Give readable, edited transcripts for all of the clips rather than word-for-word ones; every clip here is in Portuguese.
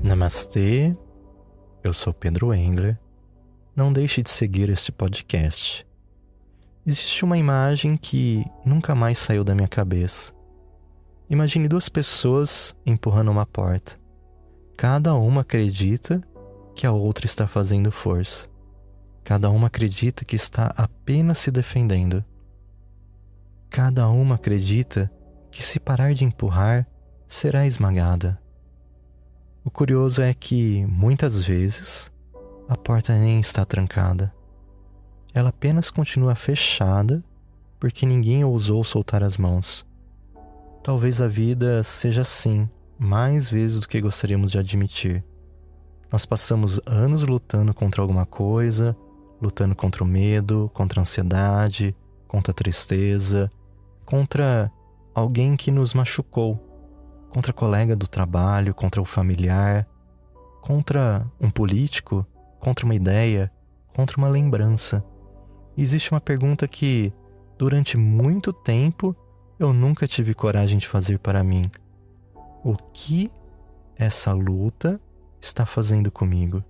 Namastê, eu sou Pedro Engler. Não deixe de seguir este podcast. Existe uma imagem que nunca mais saiu da minha cabeça. Imagine duas pessoas empurrando uma porta. Cada uma acredita que a outra está fazendo força. Cada uma acredita que está apenas se defendendo. Cada uma acredita que se parar de empurrar, será esmagada. O curioso é que, muitas vezes, a porta nem está trancada. Ela apenas continua fechada porque ninguém ousou soltar as mãos. Talvez a vida seja assim, mais vezes do que gostaríamos de admitir. Nós passamos anos lutando contra alguma coisa, lutando contra o medo, contra a ansiedade, contra a tristeza, contra alguém que nos machucou, contra colega do trabalho, contra o familiar, contra um político, contra uma ideia, contra uma lembrança. E existe uma pergunta que, durante muito tempo, eu nunca tive coragem de fazer para mim. O que essa luta está fazendo comigo?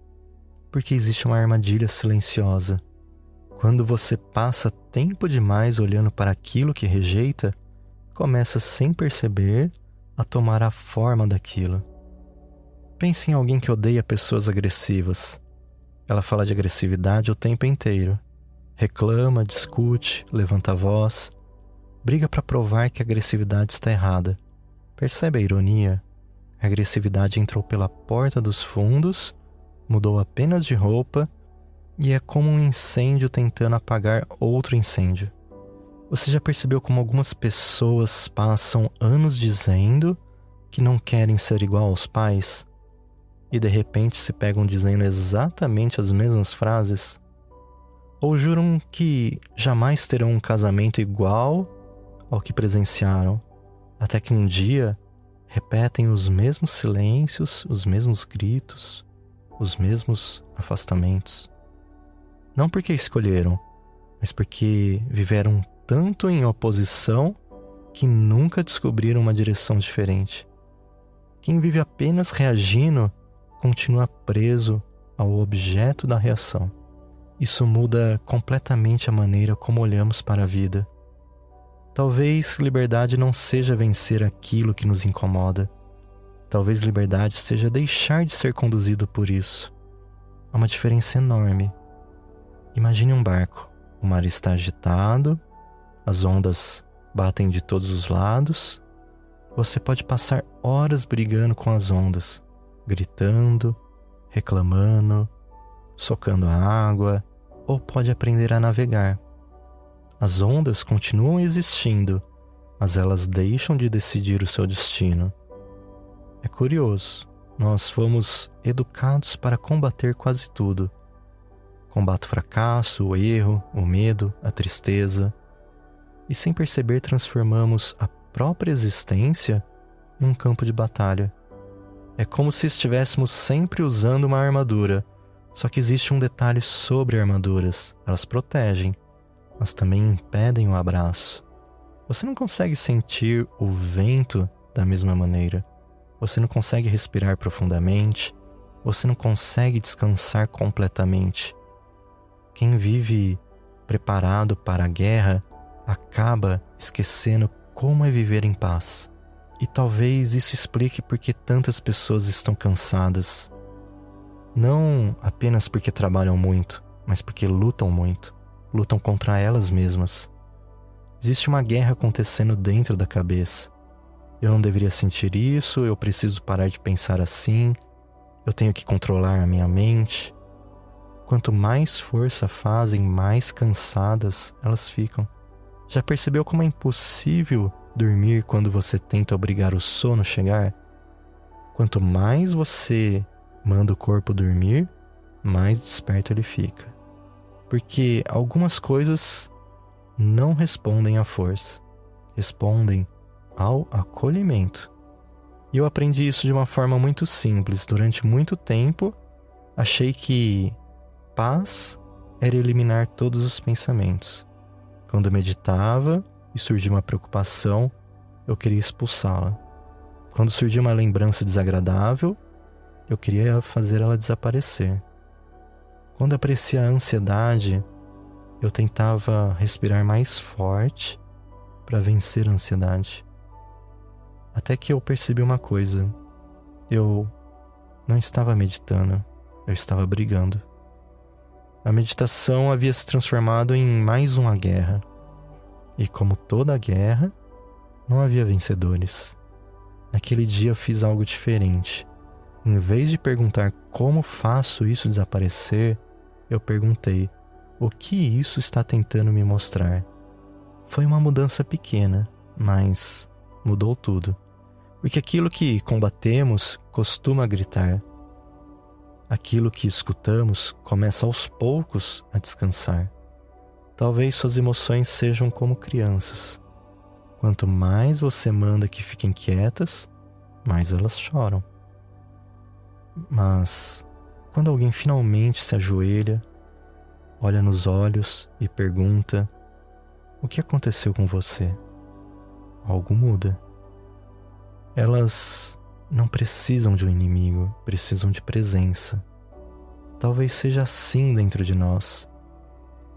Porque existe uma armadilha silenciosa. Quando você passa tempo demais olhando para aquilo que rejeita, começa sem perceber a tomar a forma daquilo. Pense em alguém que odeia pessoas agressivas. Ela fala de agressividade o tempo inteiro. Reclama, discute, levanta a voz, briga para provar que a agressividade está errada. Percebe a ironia? A agressividade entrou pela porta dos fundos, mudou apenas de roupa e é como um incêndio tentando apagar outro incêndio. Você já percebeu como algumas pessoas passam anos dizendo que não querem ser igual aos pais e de repente se pegam dizendo exatamente as mesmas frases? Ou juram que jamais terão um casamento igual ao que presenciaram, até que um dia repetem os mesmos silêncios, os mesmos gritos, os mesmos afastamentos? Não porque escolheram, mas porque viveram tanto em oposição que nunca descobriram uma direção diferente. Quem vive apenas reagindo continua preso ao objeto da reação. Isso muda completamente a maneira como olhamos para a vida. Talvez liberdade não seja vencer aquilo que nos incomoda. Talvez liberdade seja deixar de ser conduzido por isso. Há uma diferença enorme. Imagine um barco. O mar está agitado, as ondas batem de todos os lados. Você pode passar horas brigando com as ondas, gritando, reclamando, socando a água, ou pode aprender a navegar. As ondas continuam existindo, mas elas deixam de decidir o seu destino. É curioso, nós fomos educados para combater quase tudo. Combate o fracasso, o erro, o medo, a tristeza. E sem perceber transformamos a própria existência em um campo de batalha. É como se estivéssemos sempre usando uma armadura, só que existe um detalhe sobre armaduras. Elas protegem, mas também impedem o abraço. Você não consegue sentir o vento da mesma maneira. Você não consegue respirar profundamente. Você não consegue descansar completamente. Quem vive preparado para a guerra acaba esquecendo como é viver em paz. E talvez isso explique por que tantas pessoas estão cansadas. Não apenas porque trabalham muito, mas porque lutam muito. Lutam contra elas mesmas. Existe uma guerra acontecendo dentro da cabeça. Eu não deveria sentir isso, eu preciso parar de pensar assim, eu tenho que controlar a minha mente. Quanto mais força fazem, mais cansadas elas ficam. Já percebeu como é impossível dormir quando você tenta obrigar o sono a chegar? Quanto mais você manda o corpo dormir, mais desperto ele fica. Porque algumas coisas não respondem à força, respondem ao acolhimento. E eu aprendi isso de uma forma muito simples. Durante muito tempo, achei que paz era eliminar todos os pensamentos. Quando meditava e surgia uma preocupação, eu queria expulsá-la. Quando surgia uma lembrança desagradável, Eu queria fazer ela desaparecer. Quando aparecia a ansiedade, eu tentava respirar mais forte para vencer a ansiedade. Até que eu percebi uma coisa. Eu não estava meditando, eu estava brigando. A meditação havia se transformado em mais uma guerra. E como toda guerra, não havia vencedores. Naquele dia eu fiz algo diferente. Em vez de perguntar como faço isso desaparecer, eu perguntei: o que isso está tentando me mostrar? Foi uma mudança pequena, mas mudou tudo. Porque aquilo que combatemos costuma gritar. Aquilo que escutamos começa aos poucos a descansar. Talvez suas emoções sejam como crianças. Quanto mais você manda que fiquem quietas, mais elas choram. Mas quando alguém finalmente se ajoelha, olha nos olhos e pergunta: o que aconteceu com você? Algo muda. Elas não precisam de um inimigo, precisam de presença. Talvez seja assim dentro de nós.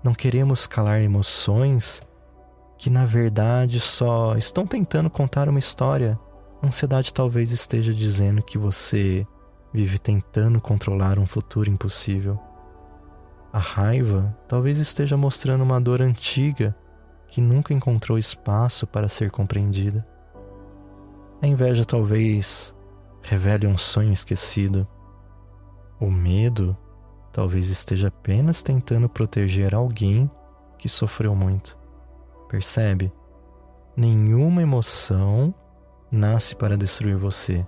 Não queremos calar emoções que na verdade só estão tentando contar uma história. A ansiedade talvez esteja dizendo que você vive tentando controlar um futuro impossível. A raiva talvez esteja mostrando uma dor antiga que nunca encontrou espaço para ser compreendida. A inveja talvez revele um sonho esquecido. O medo talvez esteja apenas tentando proteger alguém que sofreu muito. Percebe? Nenhuma emoção nasce para destruir você.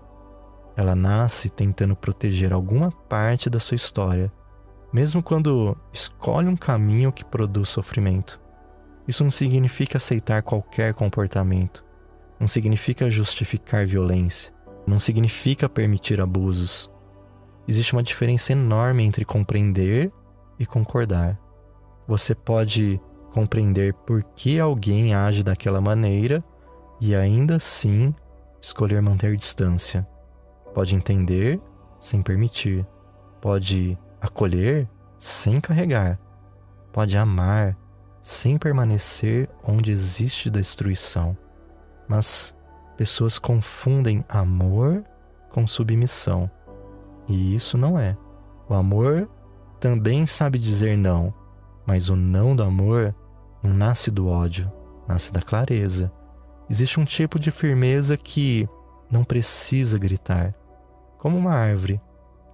Ela nasce tentando proteger alguma parte da sua história, mesmo quando escolhe um caminho que produz sofrimento. Isso não significa aceitar qualquer comportamento. Não significa justificar violência. Não significa permitir abusos. Existe uma diferença enorme entre compreender e concordar. Você pode compreender por que alguém age daquela maneira e ainda assim escolher manter distância. Pode entender sem permitir. Pode acolher sem carregar. Pode amar sem permanecer onde existe destruição. Mas pessoas confundem amor com submissão. E isso não é. O amor também sabe dizer não, mas o não do amor não nasce do ódio, nasce da clareza. Existe um tipo de firmeza que não precisa gritar. Como uma árvore,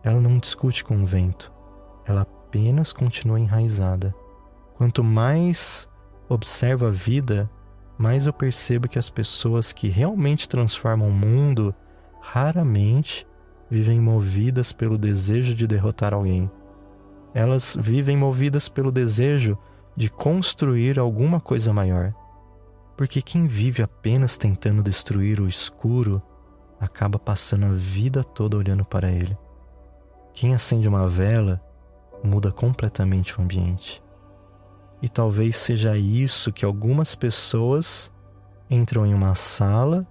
ela não discute com o vento, ela apenas continua enraizada. Quanto mais observo a vida, mais eu percebo que as pessoas que realmente transformam o mundo raramente vivem movidas pelo desejo de derrotar alguém. Elas vivem movidas pelo desejo de construir alguma coisa maior. Porque quem vive apenas tentando destruir o escuro acaba passando a vida toda olhando para ele. Quem acende uma vela muda completamente o ambiente. E talvez seja isso que algumas pessoas entram em uma sala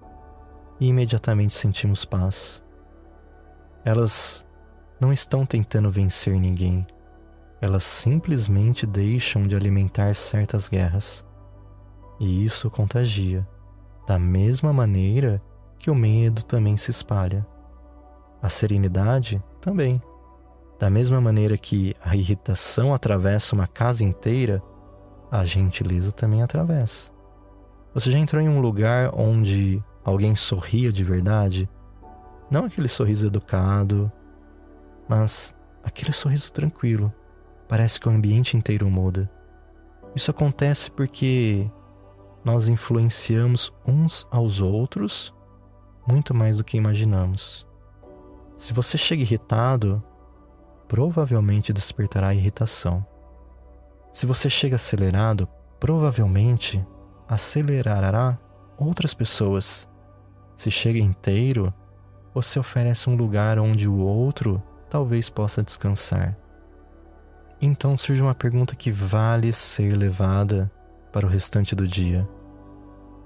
e imediatamente sentimos paz. Elas não estão tentando vencer ninguém. Elas simplesmente deixam de alimentar certas guerras. E isso contagia, da mesma maneira que o medo também se espalha. A serenidade também. Da mesma maneira que a irritação atravessa uma casa inteira, a gentileza também atravessa. Você já entrou em um lugar onde alguém sorria de verdade? Não aquele sorriso educado, mas aquele sorriso tranquilo. Parece que o ambiente inteiro muda. Isso acontece porque nós influenciamos uns aos outros muito mais do que imaginamos. Se você chega irritado, provavelmente despertará a irritação. Se você chega acelerado, provavelmente acelerará outras pessoas. Se chega inteiro, você oferece um lugar onde o outro talvez possa descansar. Então surge uma pergunta que vale ser levada para o restante do dia.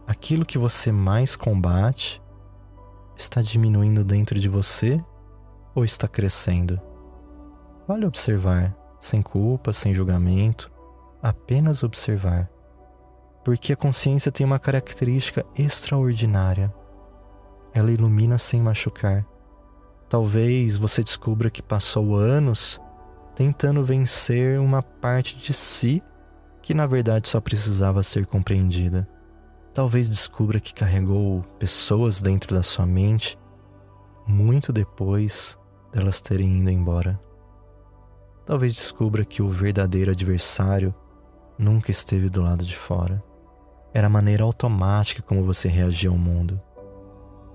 Aquilo que você mais combate está diminuindo dentro de você ou está crescendo? Vale observar, sem culpa, sem julgamento, apenas observar. Porque a consciência tem uma característica extraordinária. Ela ilumina sem machucar. Talvez você descubra que passou anos tentando vencer uma parte de si que na verdade só precisava ser compreendida. Talvez descubra que carregou pessoas dentro da sua mente muito depois delas terem ido embora. Talvez descubra que o verdadeiro adversário nunca esteve do lado de fora. Era a maneira automática como você reagia ao mundo.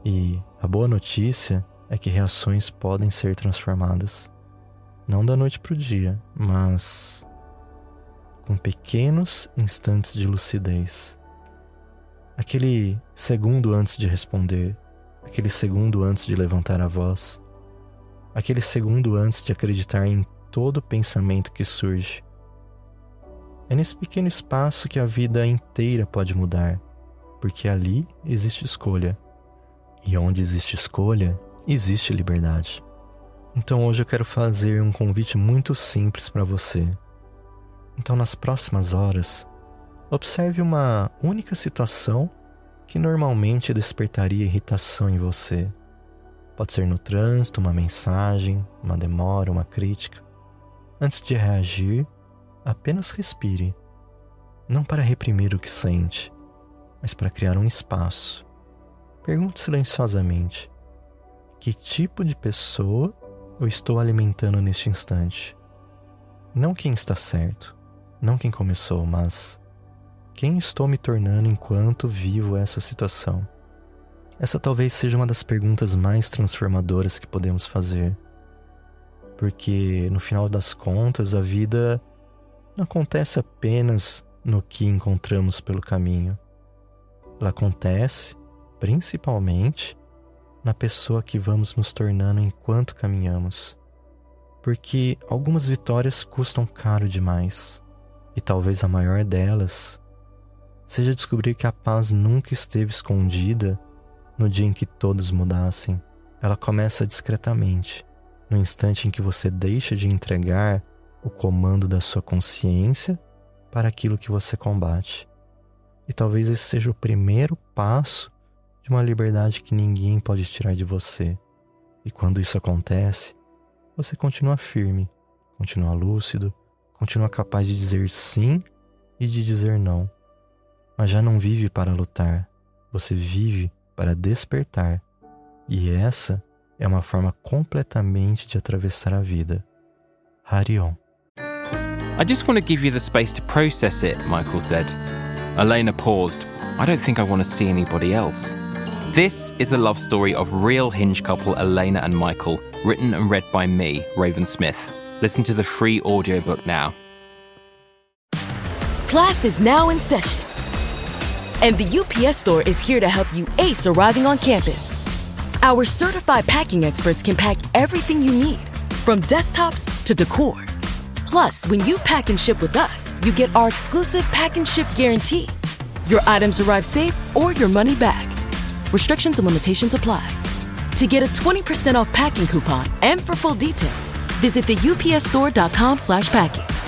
E a boa notícia é que reações podem ser transformadas. Não da noite para o dia, mas com pequenos instantes de lucidez. Aquele segundo antes de responder, aquele segundo antes de levantar a voz, aquele segundo antes de acreditar em todo pensamento que surge. É nesse pequeno espaço que a vida inteira pode mudar, porque ali existe escolha. E onde existe escolha, existe liberdade. Então hoje eu quero fazer um convite muito simples para você. Então nas próximas horas, observe uma única situação que normalmente despertaria irritação em você. Pode ser no trânsito, uma mensagem, uma demora, uma crítica. Antes de reagir, apenas respire. Não para reprimir o que sente, mas para criar um espaço. Pergunte silenciosamente: que tipo de pessoa eu estou alimentando neste instante? Não quem está certo, não quem começou, mas quem estou me tornando enquanto vivo essa situação? Essa talvez seja uma das perguntas mais transformadoras que podemos fazer. Porque, no final das contas, a vida não acontece apenas no que encontramos pelo caminho. Ela acontece, principalmente, na pessoa que vamos nos tornando enquanto caminhamos. Porque algumas vitórias custam caro demais. E talvez a maior delas seja descobrir que a paz nunca esteve escondida no dia em que todos mudassem. Ela começa discretamente, no instante em que você deixa de entregar o comando da sua consciência para aquilo que você combate. E talvez esse seja o primeiro passo de uma liberdade que ninguém pode tirar de você. E quando isso acontece, você continua firme, continua lúcido, continua capaz de dizer sim e de dizer não. Mas já não vive para lutar, você vive para despertar. E essa é uma forma completamente de atravessar a vida. Hari-Om. I just want to give you the space to process it, Michael said. Elena paused. I don't think I want to see anybody else. This is the love story of real Hinge couple Elena and Michael, written and read by me, Raven Smith. Listen to the free audiobook now. Class is now in session. And the UPS Store is here to help you ace arriving on campus. Our certified packing experts can pack everything you need, from desktops to decor. Plus, when you pack and ship with us, you get our exclusive pack and ship guarantee. Your items arrive safe or your money back. Restrictions and limitations apply. To get a 20% off packing coupon and for full details, visit theupsstore.com/packing.